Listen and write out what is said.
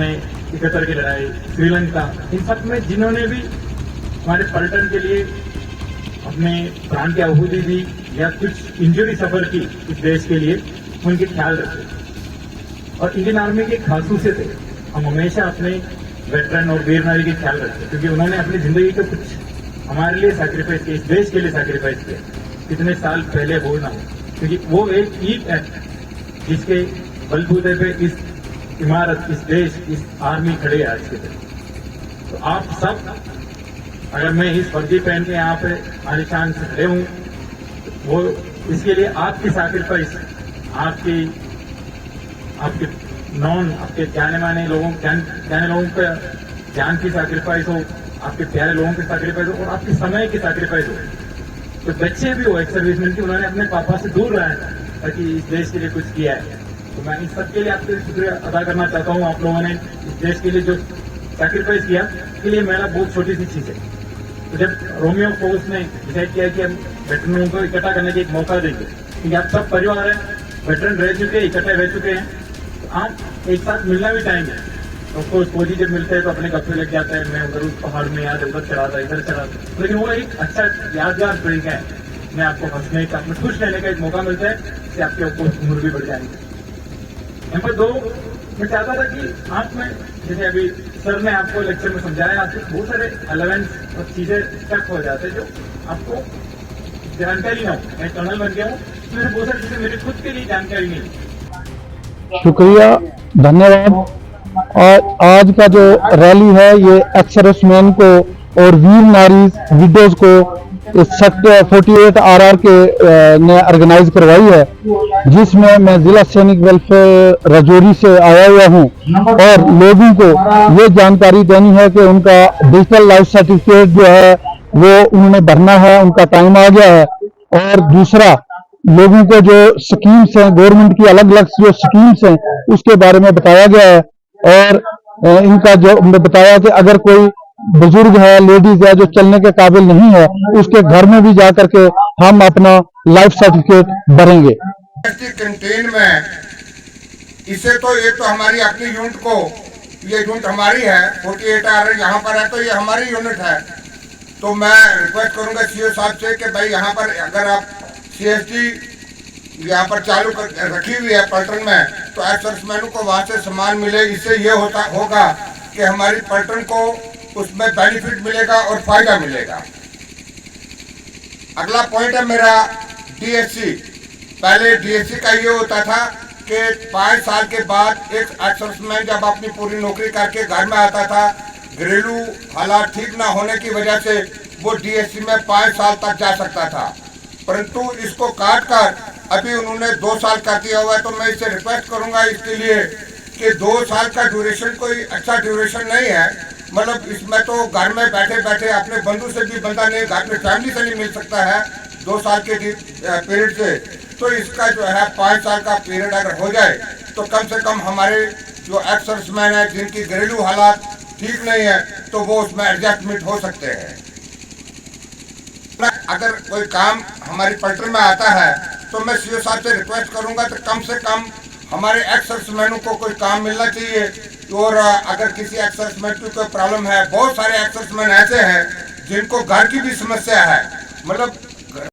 हमने 71 की लड़ाई, श्रीलंका, इन सब में जिन्होंने भी हमारे पर्यटन के लिए अपने प्राण की आहुति दी या कुछ इंजरी सफर की इस देश के लिए, उनके ख्याल रखते। और इंडियन आर्मी की खासूसियत है, हम हमेशा अपने वेटरन और वीर नारी के ख्याल रखते, क्योंकि उन्होंने अपनी जिंदगी को कुछ हमारे लिए सैक्रिफाइस किया, इस देश के लिए सैक्रिफाइस किया, कितने साल पहले वो ना हो, क्योंकि वो एक ईट है जिसके बलबूते पे इस इमारत, इस देश, इस आर्मी खड़े है आज के दिन। तो आप सब, अगर मैं इस वर्दी पहन के यहाँ पे आलिशान से खड़े हूँ, वो इसके लिए आपकी सैक्रिफाइस, आपके आपके जाने माने लोगों का जान की सैक्रिफाइस हो, आपके प्यारे लोगों की सैक्रिफाइस हो और आपके समय की सैक्रिफाइस हो। तो बच्चे भी हो एक सर्विसमैन की, उन्होंने अपने पापा से दूर रहा है ताकि इस देश के लिए कुछ किया है। तो मैं इस सबके लिए आपसे शुक्रिया अदा करना चाहता हूँ। आप लोगों ने इस देश के लिए जो सैक्रिफाइस किया, इसके लिए मेरा बहुत छोटी सी चीज है। तो जब रोमियो फोर्स ने डिसाइड किया कि हम वेटरनों को इकट्ठा करने का एक मौका देंगे, क्योंकि आप सब परिवार हैं, वेटरन रह चुके हैं, इकट्ठे रह चुके हैं, तो आप एक साथ मिलना भी चाहेंगे। तो फौजी जब मिलते हैं तो अपने गप्पे लग जाते हैं, मैं उधर उस पहाड़ में याद उधर चढ़ा था, इधर चढ़ा था, लेकिन वो एक अच्छा यादगार ड्रिंक है। मैं आपको हंसने का, अपने खुश रहने का एक मौका मिलता है, इससे आपके ऊपर उम्र भी बढ़ जाएंगे। नंबर 2, मैं चाहता था कि आप में, जैसे अभी सर ने आपको लेक्चर में समझाया, आपके बहुत सारे एलिमेंट्स और चीजें स्टक हो जाते हैं जो आपको जानकारी ना हो। मैं टनल बन गया हूँ, मेरे बहुत सारी चीजें मेरी खुद के लिए जानकारी नहीं है। शुक्रिया, धन्यवाद। और आज का जो रैली है ये एक्स सर्विसमैन को और वीर नारी विडोज को इस सेक्टर 48 RR के ने ऑर्गेनाइज करवाई है, जिसमें मैं जिला सैनिक वेलफेयर राजौरी से आया हुआ हूं और लोगों को ये जानकारी देनी है कि उनका डिजिटल लाइफ सर्टिफिकेट जो है वो उन्होंने भरना है, उनका टाइम आ गया है। और दूसरा, लोगों को जो स्कीम्स हैं, गवर्नमेंट की अलग अलग जो स्कीम्स हैं उसके बारे में बताया गया है। और इनका जो बताया कि अगर कोई बुजुर्ग है, लेडीज है जो चलने के काबिल नहीं है, उसके घर में भी जाकर के हम अपना लाइफ सर्टिफिकेट भरेंगे। कैंटीन में इसे तो ये तो हमारी अपनी यूनिट को, ये यूनिट हमारी है 48 RR यहाँ पर है, तो ये हमारी यूनिट है। तो मैं रिक्वेस्ट करूंगा सीओ साहब से कि भाई यहाँ पर अगर आप CST यहाँ पर चालू रखी हुई है पलटन में, तो एक्स सर्विसमैनों को वहाँ से सामान मिले। इससे ये होगा कि हमारी पलटन को उसमें बेनिफिट मिलेगा और फायदा मिलेगा। अगला पॉइंट है मेरा DSC। पहले DSC का ये होता था कि 5 साल के बाद एक एक्स सर्विसमैन जब अपनी पूरी नौकरी करके घर में आता था, घरेलू हालात ठीक ना होने की वजह से वो DSC में 5 साल तक जा सकता था, परंतु इसको काट कर अभी उन्होंने 2 साल कर दिया हुआ है। तो मैं इससे रिक्वेस्ट करूंगा इसके लिए कि 2 साल का ड्यूरेशन कोई अच्छा ड्यूरेशन नहीं है। मतलब इसमें तो घर में बैठे बैठे अपने बंधु से भी बंदा नहीं, घर में फैमिली से नहीं मिल सकता है 2 साल के पीरियड से। तो इसका जो है 5 साल का पीरियड अगर हो जाए तो कम से कम हमारे जो एक्स सर्विसमैन है जिनकी घरेलू हालात ठीक नहीं है, तो वो उसमें एडजस्टमेंट हो सकते हैं। अगर कोई काम हमारी पलटन में आता है तो मैं सीओ साहब से रिक्वेस्ट करूंगा तो कम से कम हमारे एक्स सर्विसमैनों को कोई काम मिलना चाहिए। और अगर किसी एक्स सर्विसमैन की कोई प्रॉब्लम है, बहुत सारे एक्स सर्विसमैन ऐसे हैं जिनको घर की भी समस्या है, मतलब